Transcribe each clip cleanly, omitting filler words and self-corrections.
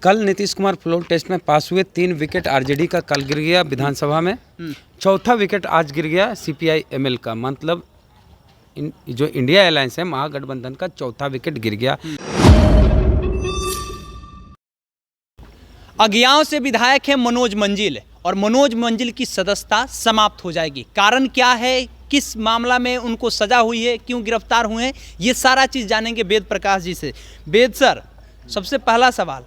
कल Nitish Kumar floor test में पास हुए 3 विकेट आरजेडी का कल गिर गया विधानसभा में। चौथा विकेट आज गिर गया सीपीआई एमएल का, मतलब जो इंडिया अलायंस है महागठबंधन का चौथा विकेट गिर गया। अज्ञाओं से विधायक है मनोज मंजिल और मनोज मंजिल की सदस्यता समाप्त हो जाएगी। कारण क्या है, किस मामला में उनको सजा हुई है, क्यों गिरफ्तार हुए हैं, ये सारा चीज़ जानेंगे वेद प्रकाश जी से। वेद सर, सबसे पहला सवाल,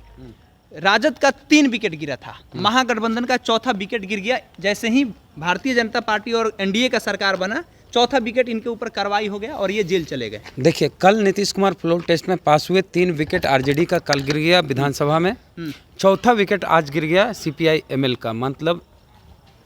राजद का 3 विकेट गिरा था, महागठबंधन का चौथा विकेट गिर गया। जैसे ही भारतीय जनता पार्टी और एनडीए का सरकार बना, चौथा विकेट इनके ऊपर कार्रवाई हो गया और ये जेल चले गए। देखिए, कल नीतीश कुमार फ्लोर टेस्ट में पास हुए 3 विकेट आरजेडी का कल गिर गया विधानसभा में। चौथा विकेट आज गिर गया सीपीआई एमएल का, मतलब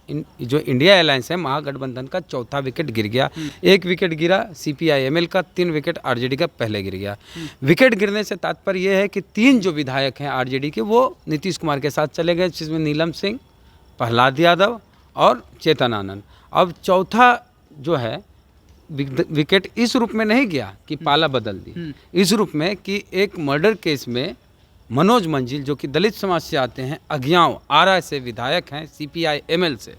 जो इंडिया अलायंस है महागठबंधन का चौथा विकेट गिर गया। 1 विकेट गिरा सीपीआई एमएल का, 3 विकेट आरजेडी का पहले गिर गया। विकेट गिरने से तात्पर्य यह है कि 3 जो विधायक हैं आरजेडी के वो नीतीश कुमार के साथ चले गए, जिसमें नीलम सिंह, प्रहलाद यादव और चेतन आनंद। अब चौथा जो है विकेट इस रूप में नहीं गया कि पाला बदल दी, इस रूप में कि एक मर्डर केस में मनोज मंजिल जो कि दलित समाज से आते हैं, अज्ञाओं आरा से विधायक हैं सीपीआई एमएल से,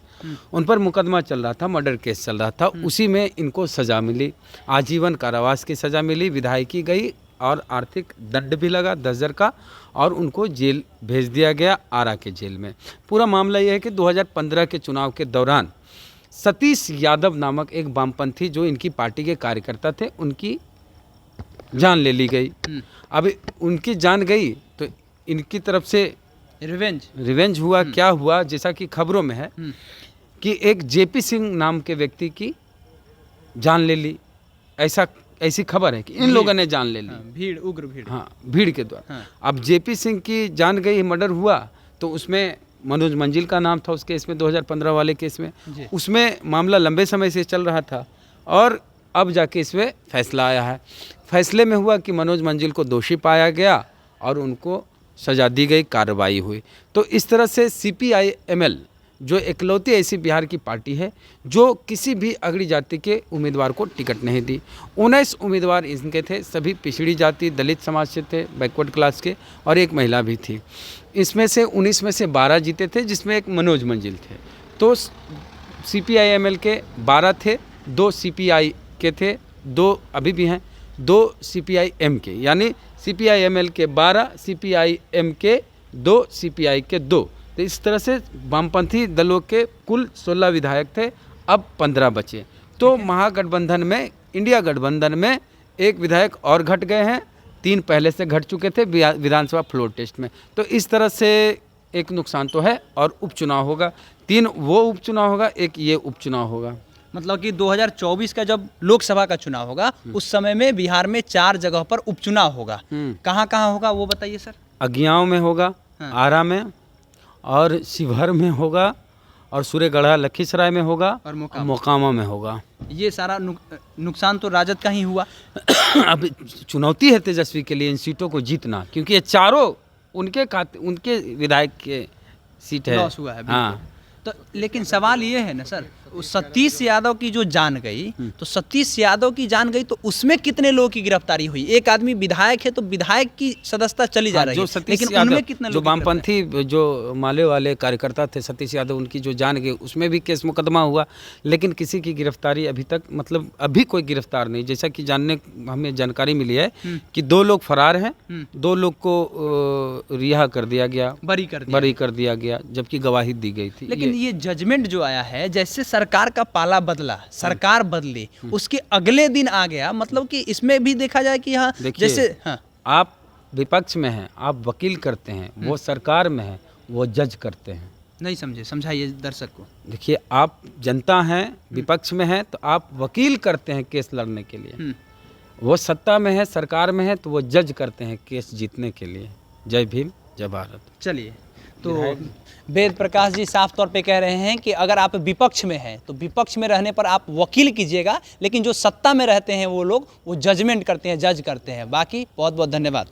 उन पर मुकदमा चल रहा था, मर्डर केस चल रहा था, उसी में इनको सज़ा मिली, आजीवन कारावास की सज़ा मिली, विधायकी गई और आर्थिक दंड भी लगा 10,000 का, और उनको जेल भेज दिया गया, आरा के जेल में। पूरा मामला यह है कि 2015 के चुनाव के दौरान सतीश यादव नामक एक वामपंथी जो इनकी पार्टी के कार्यकर्ता थे, उनकी जान ले ली गई। अब उनकी जान गई तो इनकी तरफ से रिवेंज हुआ। क्या हुआ, जैसा कि खबरों में है कि एक जेपी सिंह नाम के व्यक्ति की जान ले ली, ऐसी खबर है कि इन लोगों ने जान ले ली। उग्र भीड़, हाँ, भीड़ के द्वारा। अब जेपी सिंह की जान गई, मर्डर हुआ, तो उसमें मनोज मंजिल का नाम था उस केस में, 2015 वाले केस में। उसमें मामला लंबे समय से चल रहा था और अब जाके इसमें फैसला आया है। फैसले में हुआ कि मनोज मंजिल को दोषी पाया गया और उनको सजा दी गई, कार्रवाई हुई। तो इस तरह से सीपीआई एमएल जो इकलौती ऐसी बिहार की पार्टी है जो किसी भी अगड़ी जाति के उम्मीदवार को टिकट नहीं दी। 19 उम्मीदवार इनके थे, सभी पिछड़ी जाति दलित समाज से थे, बैकवर्ड क्लास के, और एक महिला भी थी। इसमें से 19 में से 12 जीते थे, जिसमें एक मनोज मंजिल थे। तो सीपीआई एमएल के 12 थे, 2 सीपीआई के थे, 2 अभी भी हैं, 2 सीपीआई एम के, यानी सीपीआई एमएल के 12, सीपीआई एम के 2, सीपीआई के 2। तो इस तरह से वामपंथी दलों के कुल 16 विधायक थे, अब 15 बचे। तो महागठबंधन में, इंडिया गठबंधन में एक विधायक और घट गए हैं, 3 पहले से घट चुके थे विधानसभा फ्लोर टेस्ट में। तो इस तरह से एक नुकसान तो है, और उपचुनाव होगा, 3 वो उपचुनाव होगा, एक ये उपचुनाव होगा। मतलब कि 2024 का जब लोकसभा का चुनाव होगा उस समय में बिहार में 4 जगह पर उपचुनाव होगा। कहाँ कहाँ होगा वो बताइए सर। अज्ञाओं में होगा, आरा में, और शिवहर में होगा, और सूर्यगढ़ा लखीसराय में होगा, और मोकामा में होगा। ये सारा नुकसान तो राजद का ही हुआ। अब चुनौती है तेजस्वी के लिए इन सीटों को जीतना, क्योंकि ये चारों उनके विधायक के सीट है। लॉस हुआ है। हाँ, तो लेकिन सवाल ये है ना सर, सतीश यादव की जो जान गई, तो सतीश यादव की जान गई तो उसमें कितने लोगों की गिरफ्तारी हुई? एक आदमी विधायक है तो विधायक की सदस्यता चली जा रही है, लेकिन उनमें कितने जो वामपंथी जो माले वाले कार्यकर्ता थे सतीश यादव, उनकी जो जान गई उसमें भी केस मुकदमा हुआ, लेकिन किसी की गिरफ्तारी अभी तक, मतलब अभी कोई गिरफ्तार नहीं। जैसा कि हमें जानकारी मिली है कि 2 लोग फरार हैं, 2 लोग को रिहा कर दिया गया, बरी कर दिया गया, जबकि गवाही दी गई थी। लेकिन ये जजमेंट जो आया है, जैसे सरकार का पाला बदला, सरकार बदली, उसके अगले दिन आ गया, मतलब कि इसमें भी देखा जाए कि हाँ, जैसे आप विपक्ष में हैं, आप वकील करते हैं, वो सरकार में है, वो जज करते हैं। नहीं समझे, समझाइए दर्शक को। देखिए, आप जनता हैं, विपक्ष में हैं, तो आप वकील करते हैं केस लड़ने के लिए। वो सत्ता में है, सरकार में है, तो वो जज करते हैं केस जीतने के लिए। जय भीम, जय भारत। चलिए, तो वेद प्रकाश जी साफ तौर पे कह रहे हैं कि अगर आप विपक्ष में हैं तो विपक्ष में रहने पर आप वकील कीजिएगा, लेकिन जो सत्ता में रहते हैं वो लोग वो जजमेंट करते हैं, जज करते हैं। बाकी बहुत बहुत धन्यवाद।